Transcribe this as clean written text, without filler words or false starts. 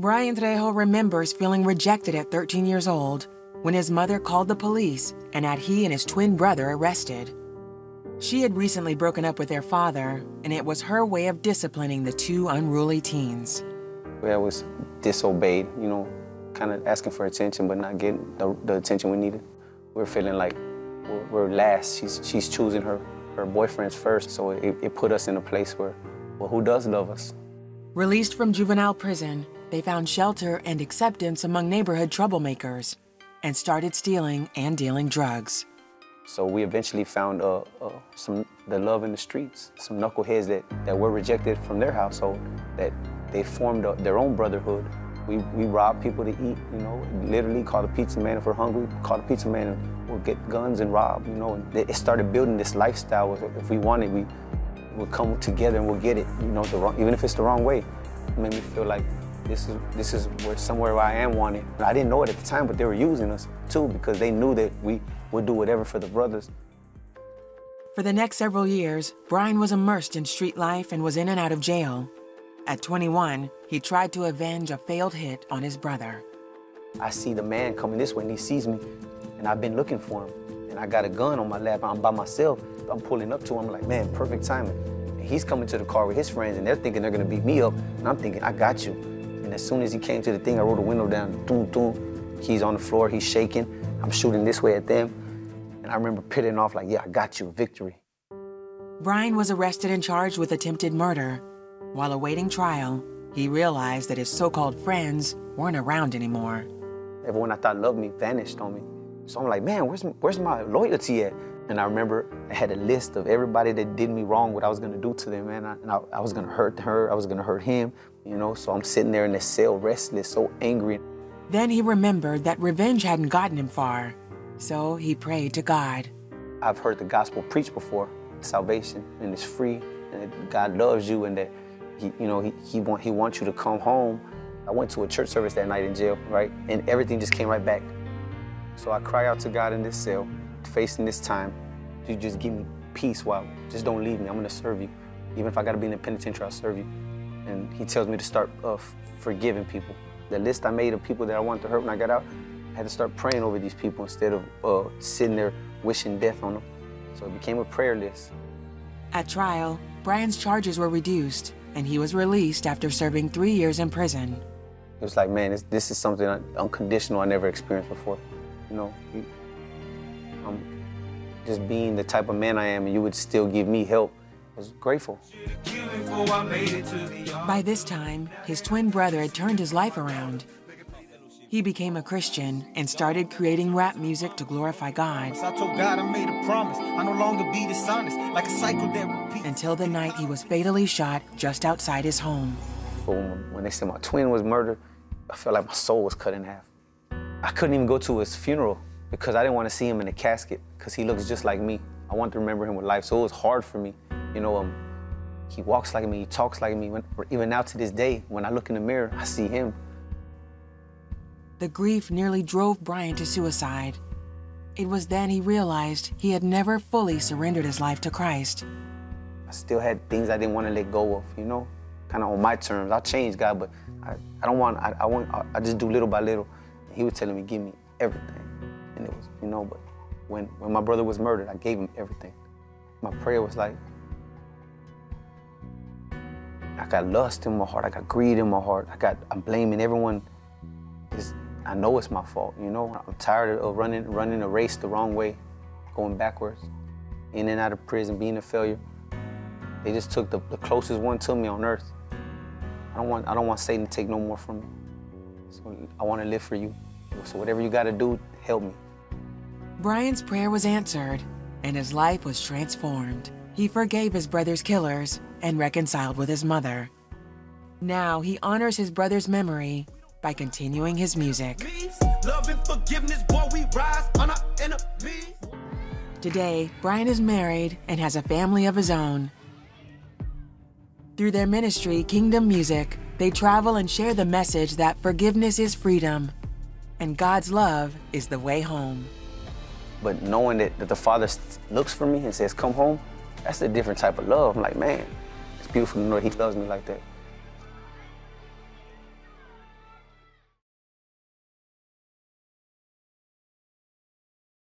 Bryann Trejo remembers feeling rejected at 13 years old when his mother called the police and had he and his twin brother arrested. She had recently broken up with their father, and it was her way of disciplining the two unruly teens. I was disobeyed, kind of asking for attention, but not getting the attention we needed. We were feeling like we're last. She's choosing her boyfriends first, so it put us in a place where, well, who does love us? Released from juvenile prison, they found shelter and acceptance among neighborhood troublemakers and started stealing and dealing drugs. So we eventually found the love in the streets, some knuckleheads that were rejected from their household, that they formed their own brotherhood. We robbed people to eat, literally call the pizza man if we're hungry, call the pizza man and we'll get guns and rob, and it started building this lifestyle. If we want it, we'll come together and we'll get it, even if it's the wrong way. It made me feel like this is somewhere where I am wanted. I didn't know it at the time, but they were using us too, because they knew that we would do whatever for the brothers. For the next several years, Bryann was immersed in street life and was in and out of jail. At 21, he tried to avenge a failed hit on his brother. I see the man coming this way and he sees me, and I've been looking for him. And I got a gun on my lap, I'm by myself. I'm pulling up to him, like, man, perfect timing. And he's coming to the car with his friends and they're thinking they're gonna beat me up. And I'm thinking, I got you. And as soon as he came to the thing, I rolled the window down, doom, doom. He's on the floor, he's shaking. I'm shooting this way at them. And I remember pitting off like, yeah, I got you, victory. Bryann was arrested and charged with attempted murder. While awaiting trial, he realized that his so-called friends weren't around anymore. Everyone I thought loved me vanished on me. So I'm like, man, where's my loyalty at? And I remember I had a list of everybody that did me wrong, what I was gonna do to them, man. I was gonna hurt her, I was gonna hurt him, so I'm sitting there in this cell, restless, so angry. Then he remembered that revenge hadn't gotten him far, so he prayed to God. I've heard the gospel preached before, salvation, and it's free, and that God loves you, and that he wants you to come home. I went to a church service that night in jail, right? And everything just came right back. So I cry out to God in this cell, facing this time, to just give me peace, just don't leave me, I'm gonna serve you. Even if I gotta be in the penitentiary, I'll serve you. And he tells me to start forgiving people. The list I made of people that I wanted to hurt when I got out, I had to start praying over these people instead of sitting there wishing death on them. So it became a prayer list. At trial, Bryann's charges were reduced, and he was released after serving 3 years in prison. It was like, man, this is something unconditional I never experienced before. Just being the type of man I am, and you would still give me help. I was grateful. By this time, his twin brother had turned his life around. He became a Christian and started creating rap music to glorify God. I told God I made a promise. I no longer be dishonest, like a cycle that repeats. Until the night he was fatally shot just outside his home. When they said my twin was murdered, I felt like my soul was cut in half. I couldn't even go to his funeral because I didn't want to see him in a casket because he looks just like me. I wanted to remember him with life, so it was hard for me. He walks like me, he talks like me. Even now to this day, when I look in the mirror, I see him. The grief nearly drove Bryann to suicide. It was then he realized he had never fully surrendered his life to Christ. I still had things I didn't want to let go of, kind of on my terms. I'll change, God, but I just do little by little. And he was telling me, give me everything. And it was, but when my brother was murdered, I gave him everything. My prayer was like, I got lust in my heart, I got greed in my heart, I'm blaming everyone. I know it's my fault, I'm tired of running a race the wrong way, going backwards, in and out of prison, being a failure. They just took the closest one to me on earth. I don't want Satan to take no more from me. So I want to live for you. So whatever you got to do, help me. Bryann's prayer was answered, and his life was transformed. He forgave his brother's killers and reconciled with his mother. Now he honors his brother's memory by continuing his music. Love and forgiveness, boy, we rise on our enemies. Today, Bryann is married and has a family of his own. Through their ministry, Kingdom Music, they travel and share the message that forgiveness is freedom, and God's love is the way home. But knowing that the Father looks for me and says, come home, that's a different type of love. I'm like, man, it's beautiful to know that he loves me like that.